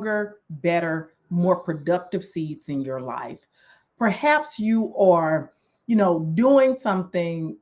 stronger, better, more productive seeds in your life. Perhaps you are, doing something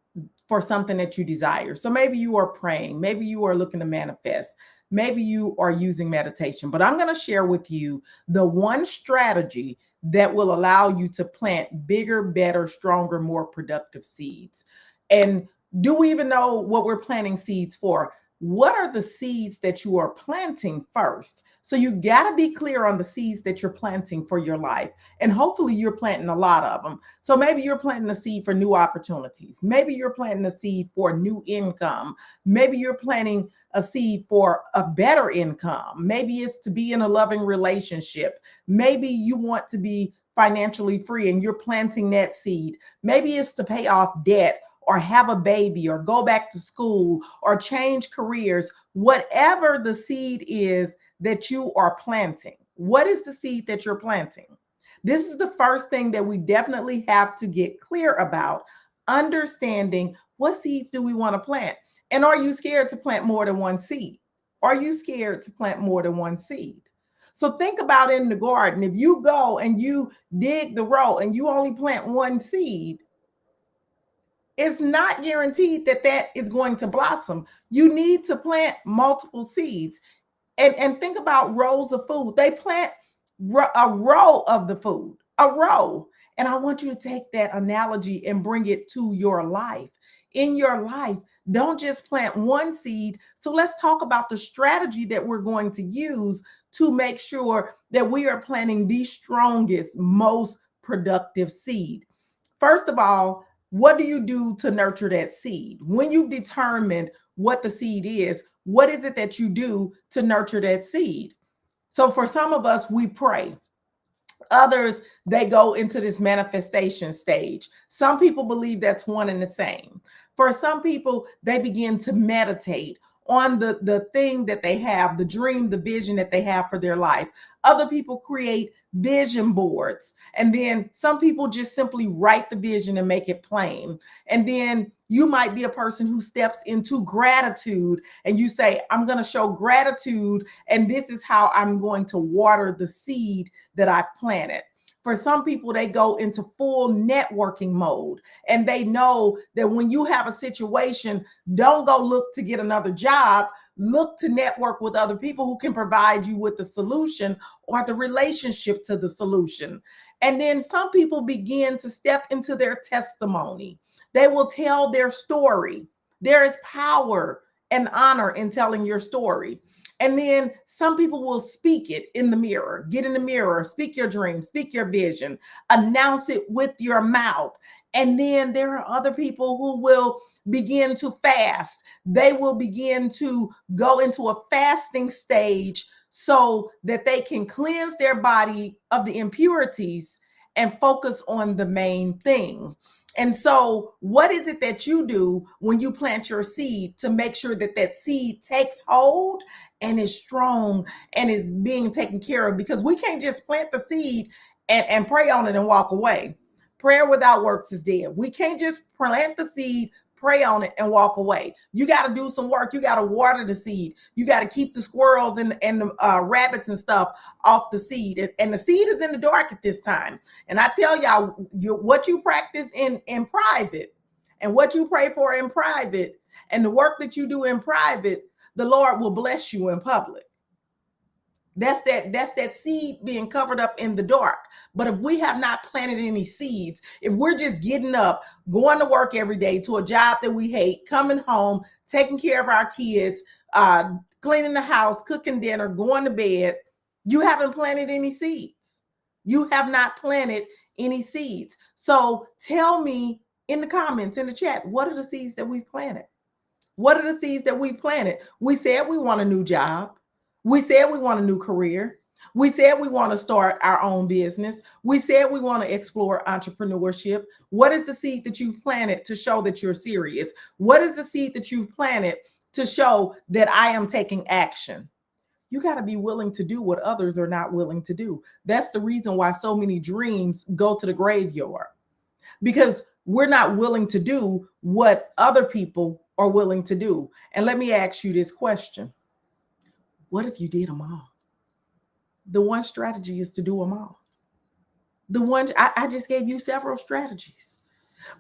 for something that you desire. So maybe you are praying, maybe you are looking to manifest, maybe you are using meditation. But I'm going to share with you the one strategy that will allow you to plant bigger, better, stronger, more productive seeds. And do we even know what we're planting seeds for? What are the seeds that you are planting first? So you got to be clear on the seeds that you're planting for your life. And hopefully you're planting a lot of them. So maybe you're planting a seed for new opportunities. Maybe you're planting a seed for new income. Maybe you're planting a seed for a better income. Maybe it's to be in a loving relationship. Maybe you want to be financially free and you're planting that seed. Maybe it's to pay off debt or have a baby or go back to school or change careers. Whatever the seed is that you are planting, what is the seed that you're planting? This is the first thing that we definitely have to get clear about, understanding what seeds do we want to plant. And are you scared to plant more than one seed? Are you scared to plant more than one seed? So think about in the garden, if you go and you dig the row and you only plant one seed, it's not guaranteed that that is going to blossom. You need to plant multiple seeds. And think about rows of food. They plant a row of the food, a row. And I want you to take that analogy and bring it to your life. In your life, don't just plant one seed. So let's talk about the strategy that we're going to use to make sure that we are planting the strongest, most productive seed. First of all, what do you do to nurture that seed? When you've determined what the seed is, what is it that you do to nurture that seed? So for some of us, we pray. Others, they go into this manifestation stage. Some people believe that's one and the same. For some people, they begin to meditate on the thing that they have, the dream, the vision that they have for their life. Other people create vision boards. And then some people just simply write the vision and make it plain. And then you might be a person who steps into gratitude and you say, I'm going to show gratitude, and this is how I'm going to water the seed that I've planted. For some people, they go into full networking mode and they know that when you have a situation, don't go look to get another job, look to network with other people who can provide you with the solution or the relationship to the solution. And then some people begin to step into their testimony. They will tell their story. There is power and honor in telling your story. And then some people will speak it in the mirror. Get in the mirror, speak your dream, speak your vision, announce it with your mouth. And then there are other people who will begin to fast. They will begin to go into a fasting stage so that they can cleanse their body of the impurities and focus on the main thing. And so what is it that you do when you plant your seed to make sure that that seed takes hold and is strong and is being taken care of? Because we can't just plant the seed and pray on it and walk away. Prayer without works is dead. We can't just plant the seed, pray on it, and walk away. You got to do some work. You got to water the seed. You got to keep the squirrels and the rabbits and stuff off the seed. And the seed is in the dark at this time. And I tell y'all, what you practice in private and what you pray for in private and the work that you do in private, the Lord will bless you in public. That's that seed being covered up in the dark. But if we have not planted any seeds, if we're just getting up, going to work every day to a job that we hate, coming home, taking care of our kids, cleaning the house, cooking dinner, going to bed, you haven't planted any seeds. You have not planted any seeds. So tell me in the comments, in the chat, what are the seeds that we've planted? What are the seeds that we've planted? We said we want a new job. We said we want a new career. We said we want to start our own business. We said we want to explore entrepreneurship. What is the seed that you've planted to show that you're serious? What is the seed that you've planted to show that I am taking action? You got to be willing to do what others are not willing to do. That's the reason why so many dreams go to the graveyard, because we're not willing to do what other people are willing to do. And let me ask you this question. What if you did them all? The one strategy is to do them all. The one I just gave you several strategies.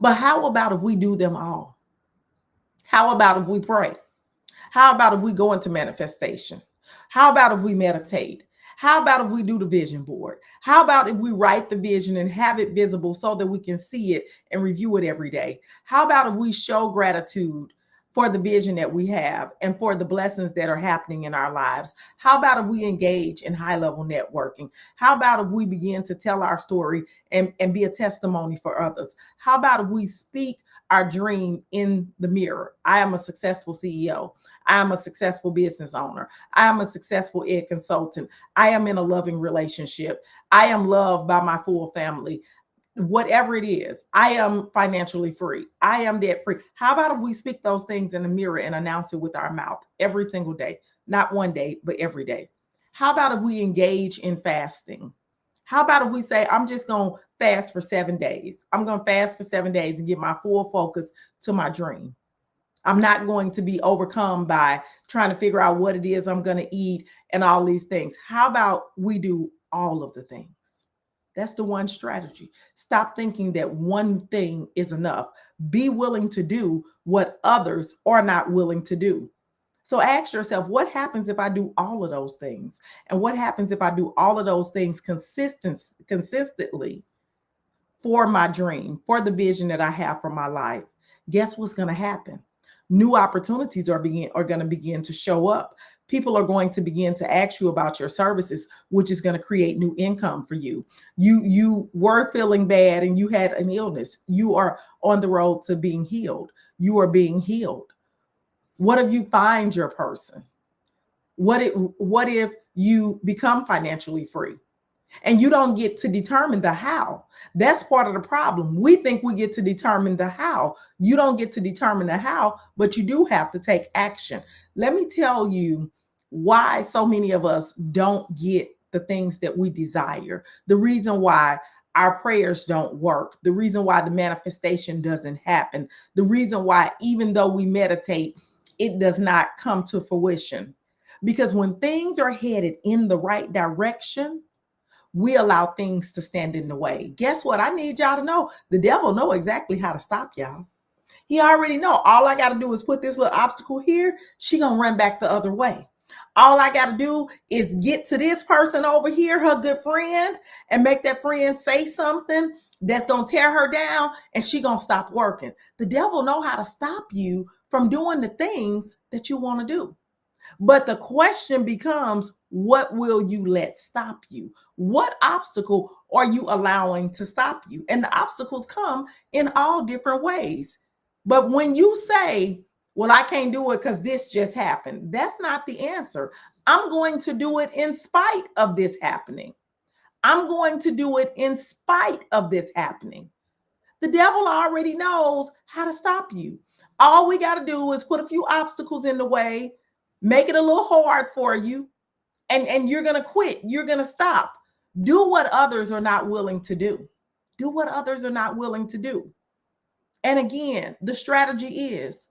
But how about if we do them all? How about if we pray? How about if we go into manifestation? How about if we meditate? How about if we do the vision board? How about if we write the vision and have it visible so that we can see it and review it every day? How about if we show gratitude for the vision that we have and for the blessings that are happening in our lives? How about if we engage in high level networking? How about if we begin to tell our story and be a testimony for others? How about if we speak our dream in the mirror? I am a successful CEO. I am a successful business owner. I am a successful ed consultant. I am in a loving relationship. I am loved by my full family. Whatever it is, I am financially free. I am debt free. How about if we speak those things in the mirror and announce it with our mouth every single day? Not one day, but every day. How about if we engage in fasting? How about if we say, I'm just going to fast for 7 days? I'm going to fast for 7 days and get my full focus to my dream. I'm not going to be overcome by trying to figure out what it is I'm going to eat and all these things. How about we do all of the things? That's the one strategy. Stop thinking that one thing is enough. Be willing to do what others are not willing to do. So ask yourself, what happens if I do all of those things? And what happens if I do all of those things consistently for my dream, for the vision that I have for my life? Guess what's going to happen? New opportunities are going to begin to show up. People are going to begin to ask you about your services, which is going to create new income for you. You were feeling bad and you had an illness. You are on the road to being healed. You are being healed. What if you find your person? What if you become financially free? And you don't get to determine the how. That's part of the problem. We think we get to determine the how. You don't get to determine the how, but you do have to take action. Let me tell you why so many of us don't get the things that we desire. The reason why our prayers don't work. The reason why the manifestation doesn't happen. The reason why, even though we meditate, it does not come to fruition. Because when things are headed in the right direction, we allow things to stand in the way. Guess what? I need y'all to know the devil know exactly how to stop y'all. He already know. All I got to do is put this little obstacle here. She going to run back the other way. All I got to do is get to this person over here, her good friend, and make that friend say something that's going to tear her down, and she going to stop working. The devil know how to stop you from doing the things that you want to do. But the question becomes, what will you let stop you? What obstacle are you allowing to stop you? And the obstacles come in all different ways. But when you say, well, I can't do it because this just happened, that's not the answer. I'm going to do it in spite of this happening. I'm going to do it in spite of this happening. The devil already knows how to stop you. All we got to do is put a few obstacles in the way, make it a little hard for you, and you're going to quit. You're going to stop. Do what others are not willing to do. Do what others are not willing to do. And again, the strategy is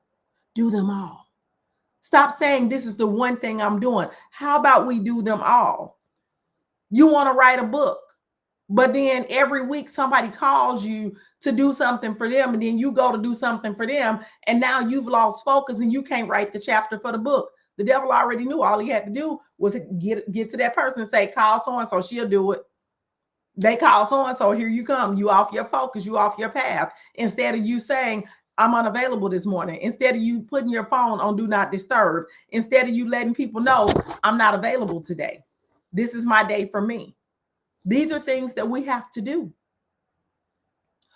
do them all. Stop saying this is the one thing I'm doing. How about we do them all? You want to write a book, but then every week somebody calls you to do something for them, and then you go to do something for them, and now you've lost focus and you can't write the chapter for the book. The devil already knew. All he had to do was get to that person and say, call so-and-so, she'll do it. They call so-and-so, here you come. You off your focus, you off your path. Instead of you saying, I'm unavailable this morning. Instead of you putting your phone on do not disturb. Instead of you letting people know, I'm not available today. This is my day for me. These are things that we have to do.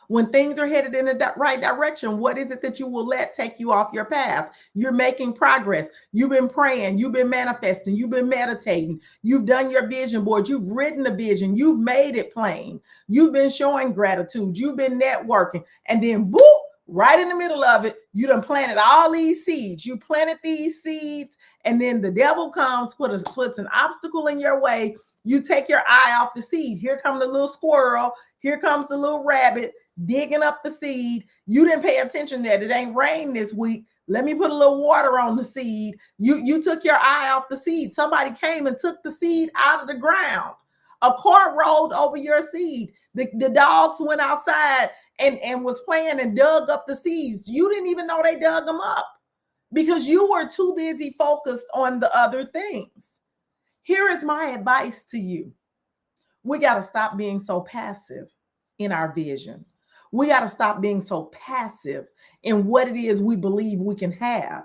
When things are headed in the right direction, what is it that you will let take you off your path? You're making progress. You've been praying. You've been manifesting. You've been meditating. You've done your vision board. You've written the vision. You've made it plain. You've been showing gratitude. You've been networking. And then, boop, right in the middle of it, you done planted all these seeds. You planted these seeds, and then the devil comes, puts an obstacle in your way. You take your eye off the seed. Here comes the little squirrel. Here comes the little rabbit digging up the seed. You didn't pay attention that it ain't rain this week, Let me put a little water on the seed. You took your eye off the seed. Somebody came and took the seed out of the ground. A car rolled over your seed. The dogs went outside and was playing and dug up the seeds. You didn't even know they dug them up because you were too busy focused on the other things. Here is my advice to you. We got to stop being so passive in our vision. We got to stop being so passive in what it is we believe we can have.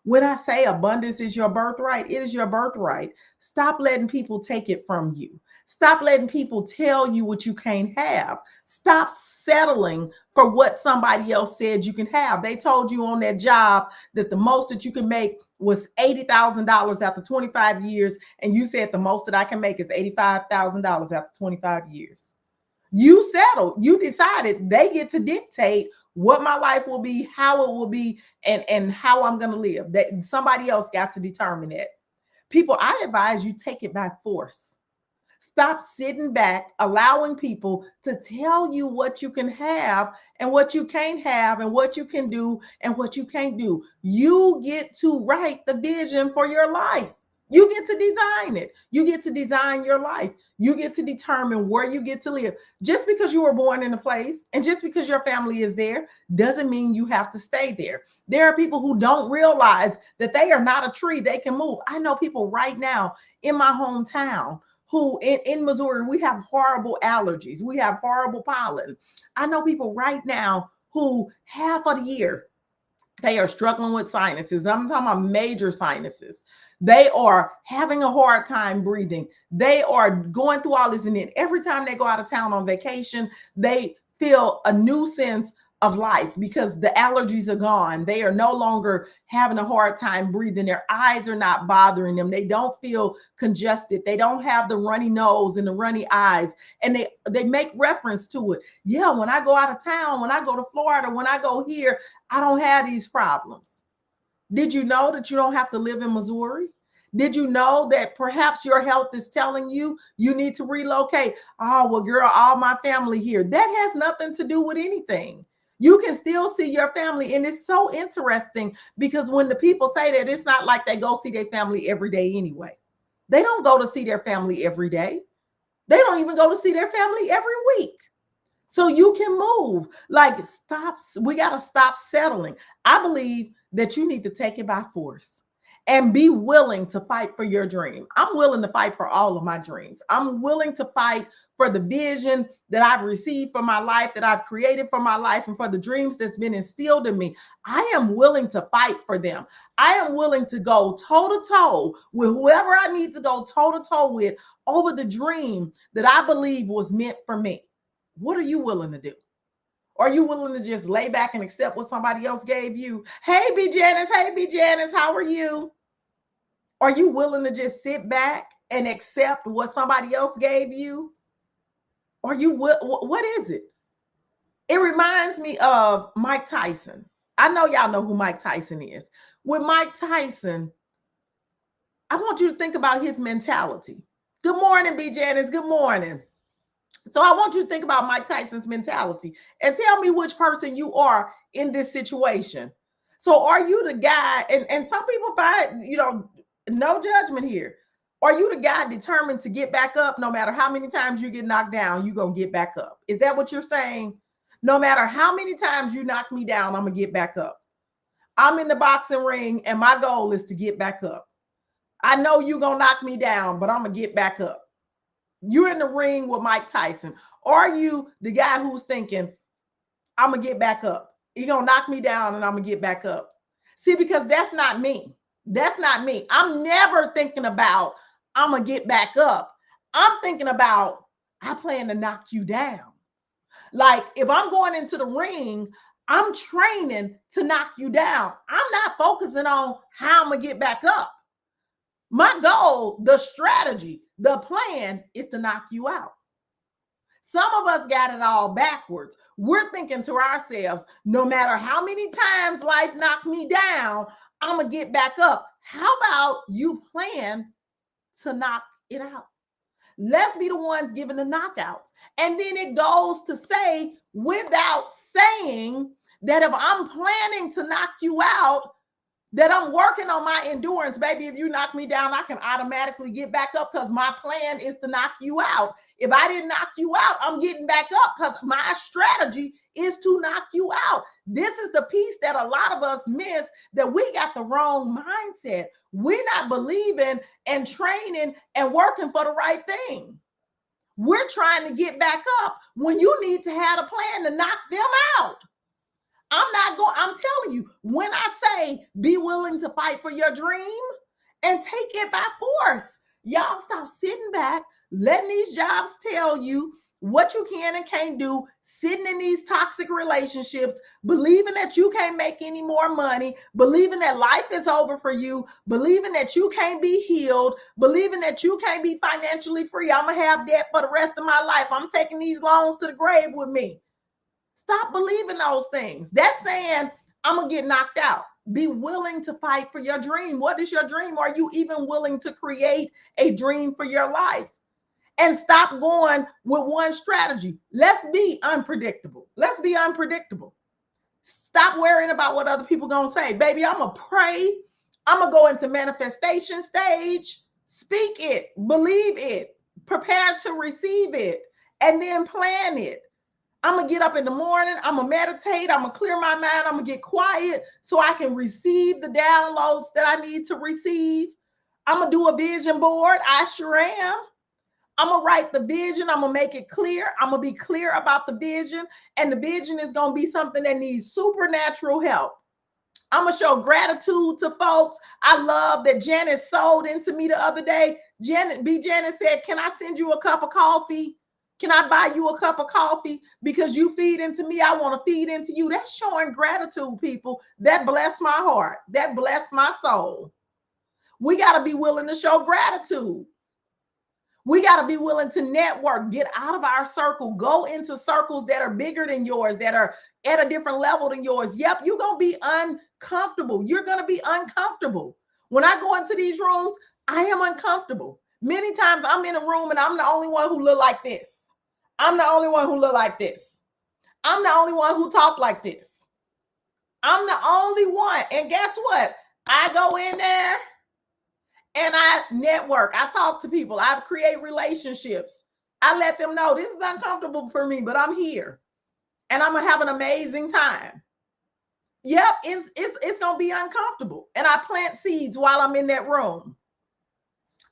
When I say abundance is your birthright, it is your birthright. Stop letting people take it from you. Stop letting people tell you what you can't have. Stop settling for what somebody else said you can have. They told you on that job that the most that you can make was $80,000 after 25 years. And you said the most that I can make is $85,000 after 25 years. You settled. You decided they get to dictate what my life will be, how it will be, and how I'm going to live. That somebody else got to determine it. People, I advise you take it by force. Stop sitting back, allowing people to tell you what you can have and what you can't have and what you can do and what you can't do. You get to write the vision for your life. You get to design it. You get to design your life. You get to determine where you get to live. Just because you were born in a place and just because your family is there doesn't mean you have to stay there. There are people who don't realize that they are not a tree. They can move. I know people right now in my hometown who in Missouri, we have horrible allergies. We have horrible pollen. I know people right now who half of the year, they are struggling with sinuses. I'm talking about major sinuses. They are having a hard time breathing. They are going through all this. And then every time they go out of town on vacation, they feel a new sense of life because the allergies are gone. They are no longer having a hard time breathing. Their eyes are not bothering them. They don't feel congested. They don't have the runny nose and the runny eyes. And they make reference to it. Yeah, when I go out of town, when I go to Florida, when I go here, I don't have these problems. Did you know that you don't have to live in Missouri? Did you know that perhaps your health is telling you you need to relocate? Oh, well, girl, all my family here. That has nothing to do with anything. You can still see your family. And it's so interesting because when the people say that, it's not like they go see their family every day anyway. They don't go to see their family every day. They don't even go to see their family every week. So you can move. Like, stop. We got to stop settling. I believe that you need to take it by force and be willing to fight for your dream. I'm willing to fight for all of my dreams. I'm willing to fight for the vision that I've received for my life, that I've created for my life, and for the dreams that's been instilled in me. I am willing to fight for them. I am willing to go toe to toe with whoever I need to go toe to toe with over the dream that I believe was meant for me. What are you willing to do? Are you willing to just lay back and accept what somebody else gave you? Hey, B. Janice. Hey, B. Janice. How are you? Are you willing to just sit back and accept what somebody else gave you? Are you, what is it? It reminds me of Mike Tyson. I know y'all know who Mike Tyson is. With Mike Tyson, I want you to think about his mentality. Good morning, B. Janice. Good morning. So I want you to think about Mike Tyson's mentality and tell me which person you are in this situation. So are you the guy, and some people find, no judgment here. Are you the guy determined to get back up no matter how many times you get knocked down, you're going to get back up? Is that what you're saying? No matter how many times you knock me down, I'm going to get back up. I'm in the boxing ring and my goal is to get back up. I know you're going to knock me down, but I'm going to get back up. You're in the ring with Mike Tyson. Are you the guy who's thinking, I'm going to get back up? You're going to knock me down and I'm going to get back up. See, because that's not me. That's not me. I'm never thinking about, I'm going to get back up. I'm thinking about, I plan to knock you down. Like if I'm going into the ring, I'm training to knock you down. I'm not focusing on how I'm going to get back up. My goal, the strategy, the plan is to knock you out. Some of us got it all backwards. We're thinking to ourselves, no matter how many times life knocked me down, I'm going to get back up. How about you plan to knock it out? Let's be the ones giving the knockouts. And then it goes to say, without saying, that if I'm planning to knock you out, that I'm working on my endurance. Baby, if you knock me down, I can automatically get back up because my plan is to knock you out. If I didn't knock you out, I'm getting back up because my strategy is to knock you out. This is the piece that a lot of us miss, that we got the wrong mindset. We're not believing and training and working for the right thing. We're trying to get back up when you need to have a plan to knock them out. I'm telling you, when I say be willing to fight for your dream and take it by force, y'all stop sitting back, letting these jobs tell you what you can and can't do, sitting in these toxic relationships, believing that you can't make any more money, believing that life is over for you, believing that you can't be healed, believing that you can't be financially free. I'm going to have debt for the rest of my life. I'm taking these loans to the grave with me. Stop believing those things. That's saying, I'm going to get knocked out. Be willing to fight for your dream. What is your dream? Are you even willing to create a dream for your life? And stop going with one strategy. Let's be unpredictable. Let's be unpredictable. Stop worrying about what other people going to say. Baby, I'm going to pray. I'm going to go into manifestation stage. Speak it. Believe it. Prepare to receive it. And then plan it. I'm going to get up in the morning. I'm going to meditate. I'm going to clear my mind. I'm going to get quiet so I can receive the downloads that I need to receive. I'm going to do a vision board. I sure am. I'm going to write the vision. I'm going to make it clear. I'm going to be clear about the vision. And the vision is going to be something that needs supernatural help. I'm going to show gratitude to folks. I love that Janet sold into me the other day. Janet said, can I send you a cup of coffee? Can I buy you a cup of coffee because you feed into me? I want to feed into you. That's showing gratitude, people. That bless my heart. That bless my soul. We got to be willing to show gratitude. We got to be willing to network, get out of our circle, go into circles that are bigger than yours, that are at a different level than yours. Yep, you're going to be uncomfortable. You're going to be uncomfortable. When I go into these rooms, I am uncomfortable. Many times I'm in a room and I'm the only one who look like this. I'm the only one who look like this. I'm the only one who talk like this. I'm the only one. And guess what? I go in there and I network. I talk to people. I create relationships. I let them know this is uncomfortable for me, but I'm here. And I'm going to have an amazing time. Yep, it's going to be uncomfortable. And I plant seeds while I'm in that room.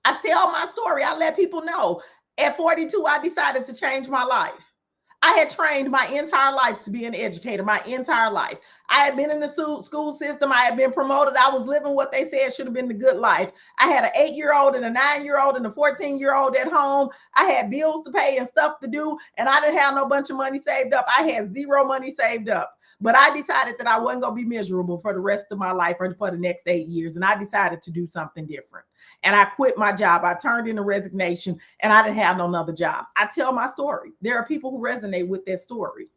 I tell my story. I let people know. At 42, I decided to change my life. I had trained my entire life to be an educator, my entire life. I had been in the school system. I had been promoted. I was living what they said should have been the good life. I had an 8-year-old and a 9-year-old and a 14-year-old at home. I had bills to pay and stuff to do, and I didn't have no bunch of money saved up. I had zero money saved up. But I decided that I wasn't going to be miserable for the rest of my life or for the next 8 years. And I decided to do something different. And I quit my job. I turned in a resignation and I didn't have no other job. I tell my story. There are people who resonate with that story.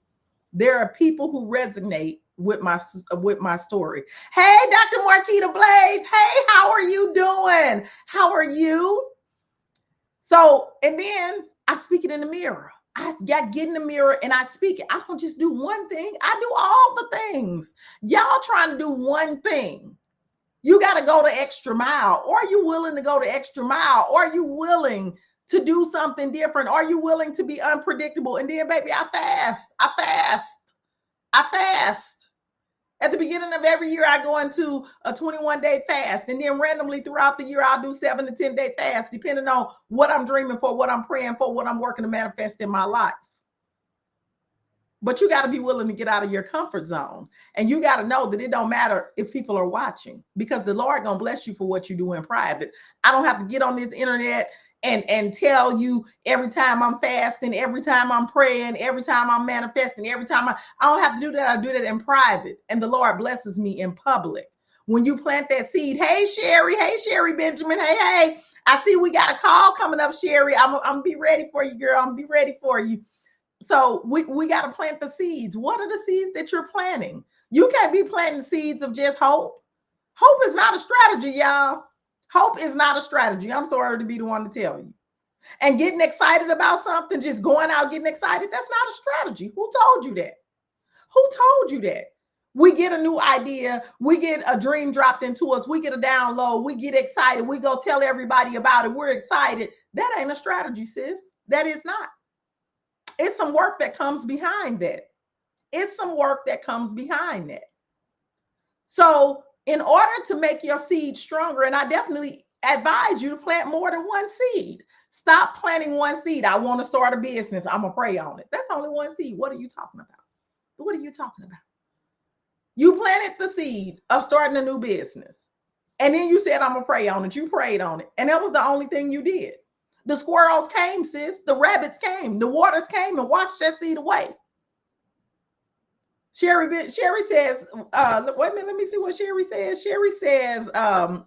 There are people who resonate with my story. Hey, Dr. Marquita Blades. Hey, how are you doing? How are you? So, and then I speak it in the mirror. I got get in the mirror and I speak it. I don't just do one thing. I do all the things. Y'all trying to do one thing. You got to go the extra mile. Or are you willing to go the extra mile? Or are you willing to do something different? Are you willing to be unpredictable? And then, baby, I fast. At the beginning of every year, I go into a 21-day fast. And then randomly throughout the year, I'll do 7 to 10-day fast, depending on what I'm dreaming for, what I'm praying for, what I'm working to manifest in my life. But you got to be willing to get out of your comfort zone. And you got to know that it don't matter if people are watching, because the Lord going to bless you for what you do in private. I don't have to get on this internet and tell you every time I'm fasting, every time I'm praying, every time I'm manifesting, every time I don't have to do that. I do that in private. And the Lord blesses me in public. When you plant that seed, hey, Sherry Benjamin, hey, I see we got a call coming up, Sherry. I'm going to be ready for you, girl. I'm going to be ready for you. So we got to plant the seeds. What are the seeds that you're planting? You can't be planting seeds of just hope. Hope is not a strategy, y'all. Hope is not a strategy. I'm sorry to be the one to tell you. And getting excited about something, just going out getting excited, that's not a strategy. Who told you that? Who told you that? We get a new idea, we get a dream dropped into us, we get a download, we get excited, we go tell everybody about it, we're excited. That ain't a strategy, sis. That is not. It's some work that comes behind that. It's some work that comes behind that. So in order to make your seed stronger, and I definitely advise you to plant more than one seed. Stop planting one seed. I want to start a business. I'm going to pray on it. That's only one seed. What are you talking about? What are you talking about? You planted the seed of starting a new business. And then you said, I'm going to pray on it. You prayed on it. And that was the only thing you did. The squirrels came, sis. The rabbits came. The waters came and washed that seed away. Sherry says, wait a minute, let me see what Sherry says. Sherry says,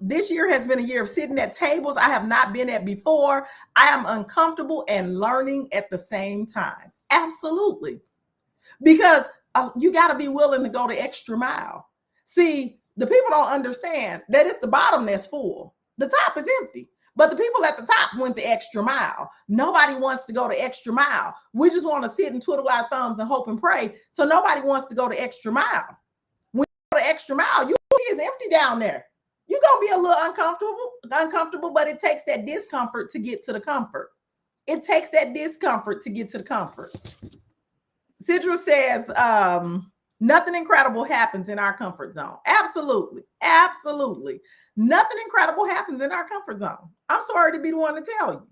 this year has been a year of sitting at tables I have not been at before. I am uncomfortable and learning at the same time. Absolutely. Because you got to be willing to go the extra mile. See, the people don't understand that it's the bottom that's full. The top is empty. But the people at the top went the extra mile. Nobody wants to go the extra mile. We just want to sit and twiddle our thumbs and hope and pray. So nobody wants to go the extra mile. When you go the extra mile, it's empty down there. You're going to be a little uncomfortable, but it takes that discomfort to get to the comfort. It takes that discomfort to get to the comfort. Sidra says, nothing incredible happens in our comfort zone. Absolutely. Absolutely. Nothing incredible happens in our comfort zone. I'm sorry to be the one to tell you.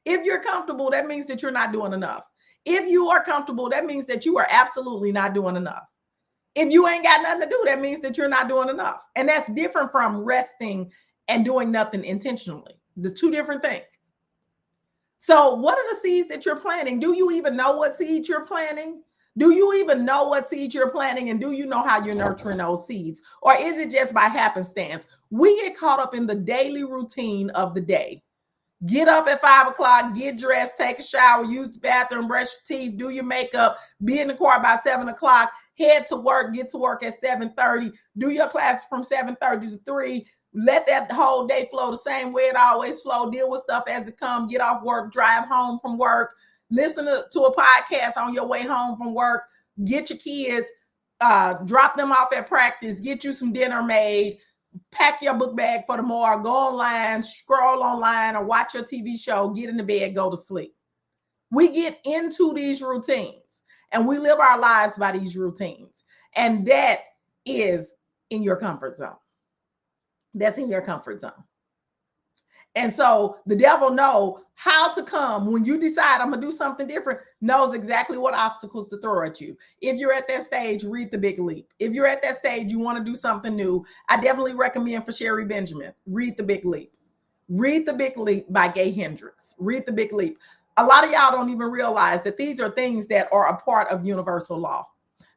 If you're comfortable, that means that you're not doing enough. If you are comfortable, that means that you are absolutely not doing enough. If you ain't got nothing to do, that means that you're not doing enough. And that's different from resting and doing nothing intentionally. The two different things. So what are the seeds that you're planting? Do you even know what seeds you're planting? Do you even know what seeds you're planting? And do you know how you're nurturing those seeds? Or is it just by happenstance? We get caught up in the daily routine of the day. Get up at 5 o'clock, get dressed, take a shower, use the bathroom, brush your teeth, do your makeup, be in the car by 7 o'clock, head to work, get to work at 7:30, do your classes from 7:30 to 3. Let that whole day flow the same way it always flow. Deal with stuff as it comes. Get off work, drive home from work. Listen to a podcast on your way home from work. Get your kids, drop them off at practice. Get you some dinner made. Pack your book bag for tomorrow. Go online, scroll online, or watch your TV show. Get in the bed, go to sleep. We get into these routines, and we live our lives by these routines. And that is in your comfort zone. That's in your comfort zone. And so the devil knows how to come when you decide I'm going to do something different, knows exactly what obstacles to throw at you. If you're at that stage, read The Big Leap. If you're at that stage, you want to do something new, I definitely recommend for Sherry Benjamin, read The Big Leap. Read The Big Leap by Gay Hendricks. Read The Big Leap. A lot of y'all don't even realize that these are things that are a part of universal law.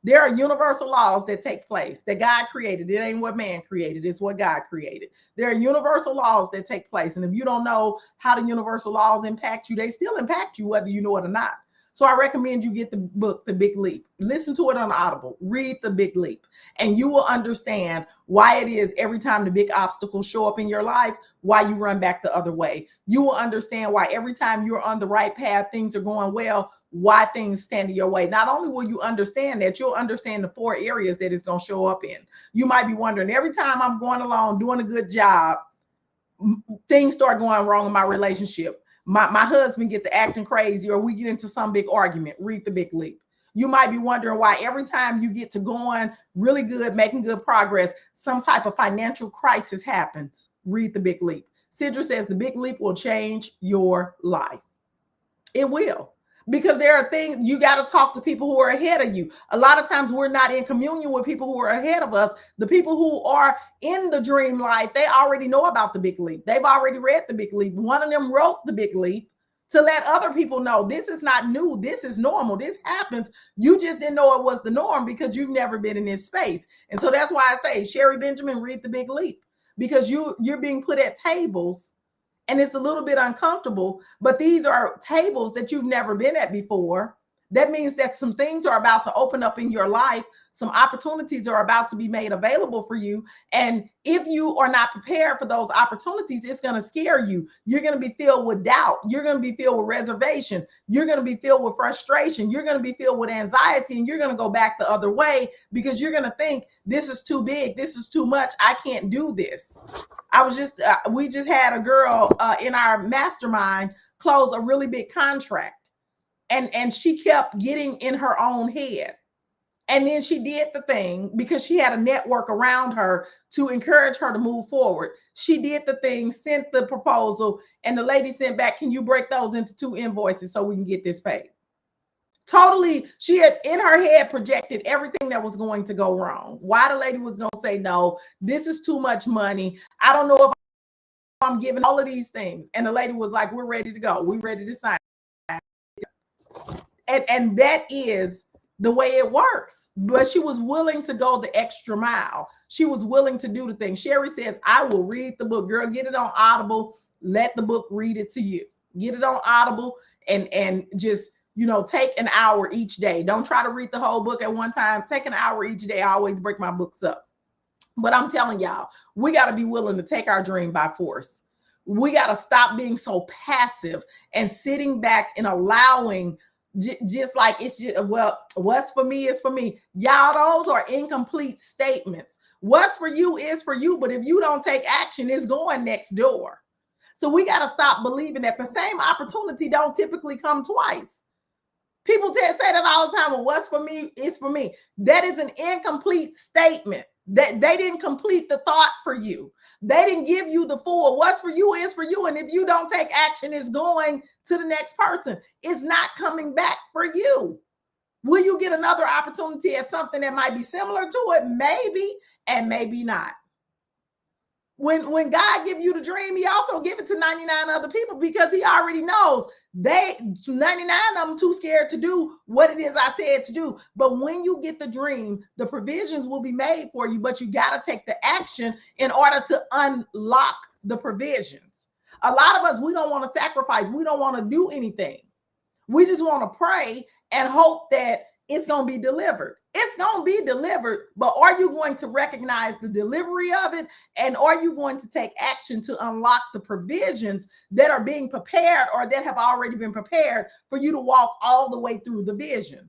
There are universal laws that take place that God created. It ain't what man created. It's what God created. There are universal laws that take place. And if you don't know how the universal laws impact you, they still impact you whether you know it or not. So I recommend you get the book, The Big Leap. Listen to it on Audible. Read The Big Leap. And you will understand why it is every time the big obstacles show up in your life, why you run back the other way. You will understand why every time you're on the right path, things are going well, why things stand in your way. Not only will you understand that, you'll understand the 4 areas that it's going to show up in. You might be wondering, every time I'm going along, doing a good job, things start going wrong in my relationship. My husband get to acting crazy, or we get into some big argument. Read The Big Leap. You might be wondering why every time you get to going really good, making good progress, some type of financial crisis happens. Read The Big Leap. Sidra says The Big Leap will change your life. It will. Because there are things you got to talk to people who are ahead of you. A lot of times we're not in communion with people who are ahead of us. The people who are in the dream life, they already know about The Big Leap. They've already read The Big Leap. One of them wrote The Big Leap to let other people know this is not new. This is normal. This happens. You just didn't know it was the norm because you've never been in this space. And so that's why I say, Sherry Benjamin, read The Big Leap, because you're being put at tables. And it's a little bit uncomfortable, but these are tables that you've never been at before That means that some things are about to open up in your life. Some opportunities are about to be made available for you. And if you are not prepared for those opportunities, it's going to scare you. You're going to be filled with doubt. You're going to be filled with reservation. You're going to be filled with frustration. You're going to be filled with anxiety, and you're going to go back the other way because you're going to think this is too big. This is too much. I can't do this. We just had a girl in our mastermind close a really big contract. And she kept getting in her own head. And then she did the thing because she had a network around her to encourage her to move forward. She did the thing, sent the proposal, and the lady sent back, can you break those into 2 invoices so we can get this paid? Totally, she had in her head projected everything that was going to go wrong. Why the lady was going to say, no, this is too much money. I don't know if I'm giving all of these things. And the lady was like, we're ready to go. We're ready to sign. And that is the way it works. But she was willing to go the extra mile. She was willing to do the thing. Sherry says, I will read the book. Girl, get it on Audible. Let the book read it to you. Get it on Audible and just, take an hour each day. Don't try to read the whole book at one time. Take an hour each day. I always break my books up. But I'm telling y'all, we got to be willing to take our dream by force. We got to stop being so passive and sitting back and allowing just like it's just, well, what's for me is for me. Y'all, those are incomplete statements. What's for you is for you, but if you don't take action, it's going next door. So we got to stop believing that the same opportunity don't typically come twice. People say that all the time. Well, what's for me is for me. That is an incomplete statement. That they didn't complete the thought for you. They didn't give you the full what's for you is for you. And if you don't take action, it's going to the next person. It's not coming back for you. Will you get another opportunity at something that might be similar to it? Maybe, and maybe not. When God give you the dream, he also give it to 99 other people because he already knows 99 of them too scared to do what it is I said to do. But when you get the dream, the provisions will be made for you, but you got to take the action in order to unlock the provisions. A lot of us, we don't want to sacrifice. We don't want to do anything. We just want to pray and hope that it's going to be delivered. It's going to be delivered, but are you going to recognize the delivery of it? And are you going to take action to unlock the provisions that are being prepared or that have already been prepared for you to walk all the way through the vision?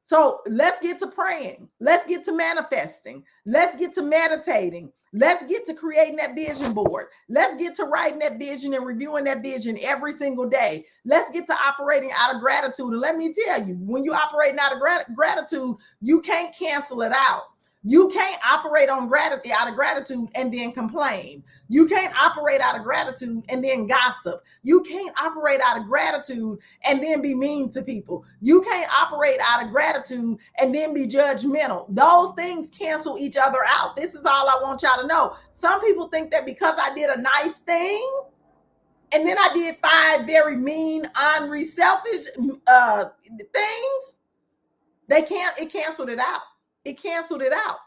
So let's get to praying. Let's get to manifesting. Let's get to meditating. Let's get to creating that vision board. Let's get to writing that vision and reviewing that vision every single day. Let's get to operating out of gratitude. And let me tell you, when you're operating out of gratitude, you can't cancel it out. You can't operate on gratitude out of gratitude and then complain. You can't operate out of gratitude and then gossip. You can't operate out of gratitude and then be mean to people. You can't operate out of gratitude and then be judgmental. Those things cancel each other out. This is all I want y'all to know. Some people think that because I did a nice thing and then I did 5 very mean, ornery, selfish things, it canceled it out. It canceled it out.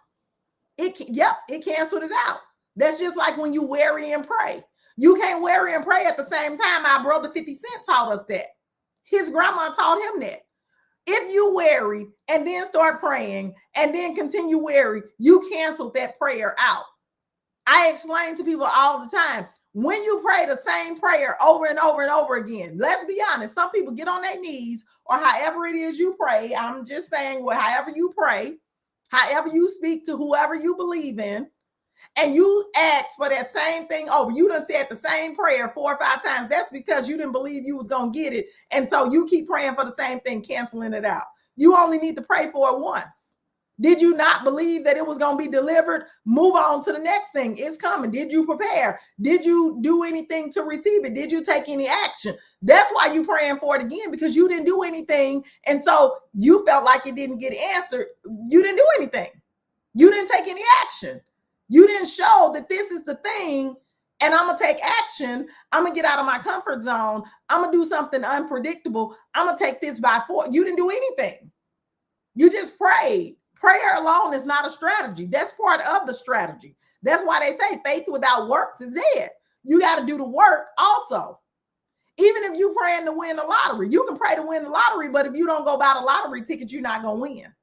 It canceled it out. That's just like when you worry and pray. You can't worry and pray at the same time. Our brother 50 Cent taught us that. His grandma taught him that. If you worry and then start praying and then continue worry, you canceled that prayer out. I explain to people all the time, when you pray the same prayer over and over and over again, let's be honest, some people get on their knees or however it is you pray. I'm just saying, however you pray, however you speak to whoever you believe in, and you ask for that same thing over. You done said the same prayer 4 or 5 times. That's because you didn't believe you was going to get it. And so you keep praying for the same thing, canceling it out. You only need to pray for it once. Did you not believe that it was going to be delivered? Move on to the next thing. It's coming. Did you prepare? Did you do anything to receive it? Did you take any action? That's why you're praying for it again, because you didn't do anything. And so you felt like it didn't get answered. You didn't do anything. You didn't take any action. You didn't show that this is the thing and I'm going to take action. I'm going to get out of my comfort zone. I'm going to do something unpredictable. I'm going to take this by force. You didn't do anything. You just prayed. Prayer alone is not a strategy. That's part of the strategy. That's why they say faith without works is dead. You got to do the work also. Even if you praying to win the lottery, you can pray to win the lottery, but if you don't go buy the lottery ticket, you're not going to win.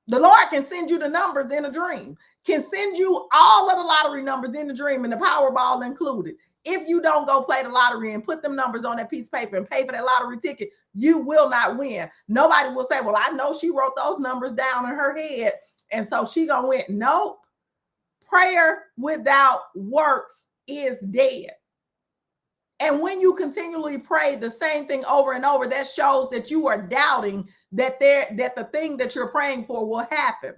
The Lord can send you the numbers in a dream, can send you all of the lottery numbers in the dream and the Powerball included. If you don't go play the lottery and put them numbers on that piece of paper and pay for that lottery ticket, you will not win. Nobody will say, well, I know she wrote those numbers down in her head, and so she gonna win. Nope. Prayer without works is dead. And when you continually pray the same thing over and over, that shows that you are doubting that the thing that you're praying for will happen.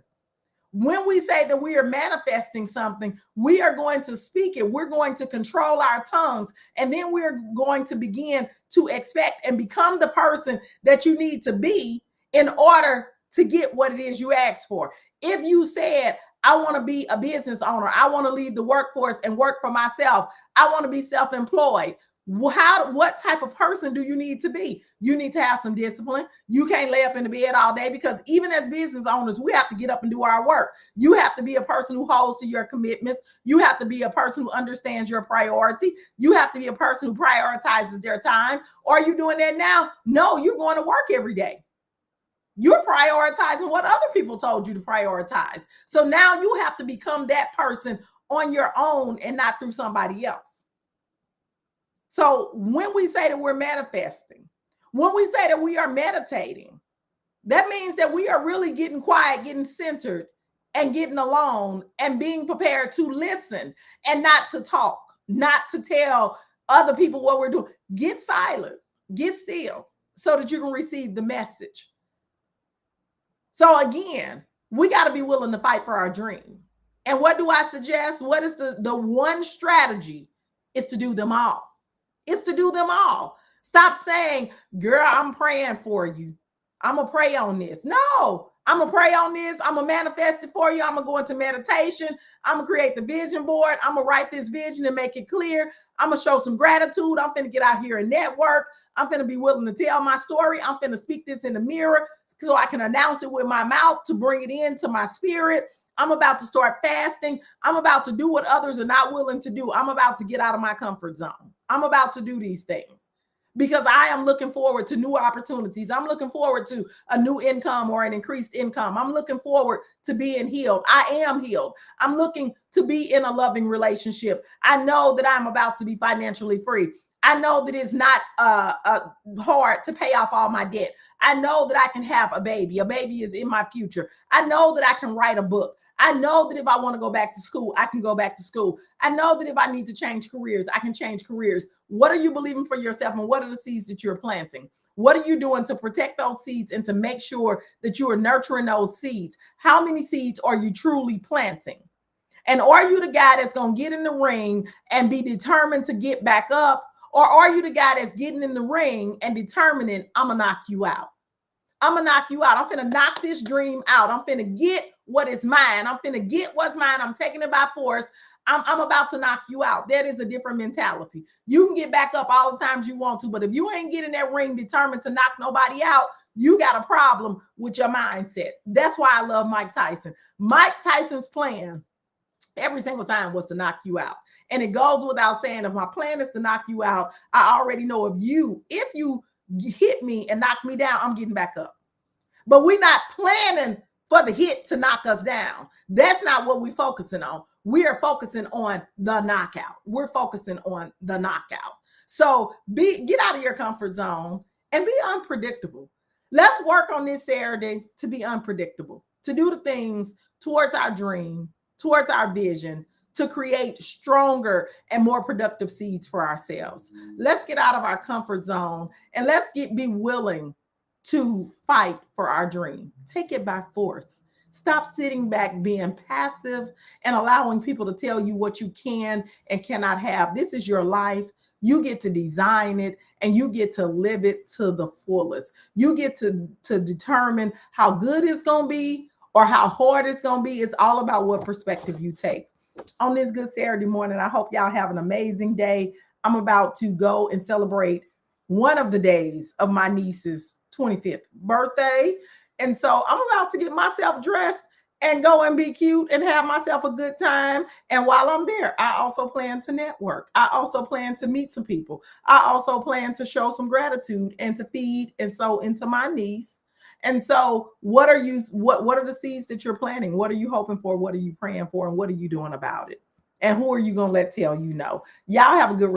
When we say that we are manifesting something, we are going to speak it. We're going to control our tongues. And then we're going to begin to expect and become the person that you need to be in order to get what it is you asked for. If you said, I want to be a business owner, I want to leave the workforce and work for myself, I want to be self-employed, what type of person do you need to be? You need to have some discipline. You can't lay up in the bed all day, because even as business owners, we have to get up and do our work. You have to be a person who holds to your commitments. You have to be a person who understands your priority. You have to be a person who prioritizes their time. Are you doing that now? No, you're going to work every day. You're prioritizing what other people told you to prioritize. So now you have to become that person on your own and not through somebody else. So when we say that we're manifesting, when we say that we are meditating, that means that we are really getting quiet, getting centered, and getting alone, and being prepared to listen and not to talk, not to tell other people what we're doing. Get silent, get still, so that you can receive the message. So again, we got to be willing to fight for our dream. And what do I suggest? What is the one strategy? Is to do them all. It's to do them all. Stop saying, girl, I'm praying for you. I'm going to pray on this. No, I'm going to pray on this. I'm going to manifest it for you. I'm going to go into meditation. I'm going to create the vision board. I'm going to write this vision and make it clear. I'm going to show some gratitude. I'm going to get out here and network. I'm going to be willing to tell my story. I'm going to speak this in the mirror so I can announce it with my mouth to bring it into my spirit. I'm about to start fasting. I'm about to do what others are not willing to do. I'm about to get out of my comfort zone. I'm about to do these things because I am looking forward to new opportunities. I'm looking forward to a new income or an increased income. I'm looking forward to being healed. I am healed. I'm looking to be in a loving relationship. I know that I'm about to be financially free. I know that it's not hard to pay off all my debt. I know that I can have a baby. A baby is in my future. I know that I can write a book. I know that if I want to go back to school, I can go back to school. I know that if I need to change careers, I can change careers. What are you believing for yourself, and what are the seeds that you're planting? What are you doing to protect those seeds and to make sure that you are nurturing those seeds? How many seeds are you truly planting? And are you the guy that's going to get in the ring and be determined to get back up? Or are you the guy that's getting in the ring and determining, I'm going to knock you out? I'm going to knock you out. I'm going to knock this dream out. I'm going to get what is mine. I'm going to get what's mine. I'm taking it by force. I'm about to knock you out. That is a different mentality. You can get back up all the times you want to, but if you ain't getting that ring determined to knock nobody out, you got a problem with your mindset. That's why I love Mike Tyson. Mike Tyson's plan every single time was to knock you out. And it goes without saying, if my plan is to knock you out, I already know if you hit me and knock me down, I'm getting back up. But we're not planning for the hit to knock us down. That's not what we're focusing on. We are focusing on the knockout. We're focusing on the knockout. So get out of your comfort zone and be unpredictable. Let's work on this Saturday to be unpredictable, to do the things towards our dream, towards our vision, to create stronger and more productive seeds for ourselves. Let's get out of our comfort zone and let's be willing to fight for our dream. Take it by force. Stop sitting back, being passive, and allowing people to tell you what you can and cannot have. This is your life. You get to design it and you get to live it to the fullest. You get to determine how good it's going to be or how hard it's going to be. It's all about what perspective you take. On this good Saturday morning, I hope y'all have an amazing day. I'm about to go and celebrate one of the days of my niece's 25th birthday. And so I'm about to get myself dressed and go and be cute and have myself a good time. And while I'm there, I also plan to network. I also plan to meet some people. I also plan to show some gratitude and to feed and sow into my niece. And so, what are the seeds that you're planting? What are you hoping for? What are you praying for? And what are you doing about it? And who are you going to let tell you no? Y'all have a good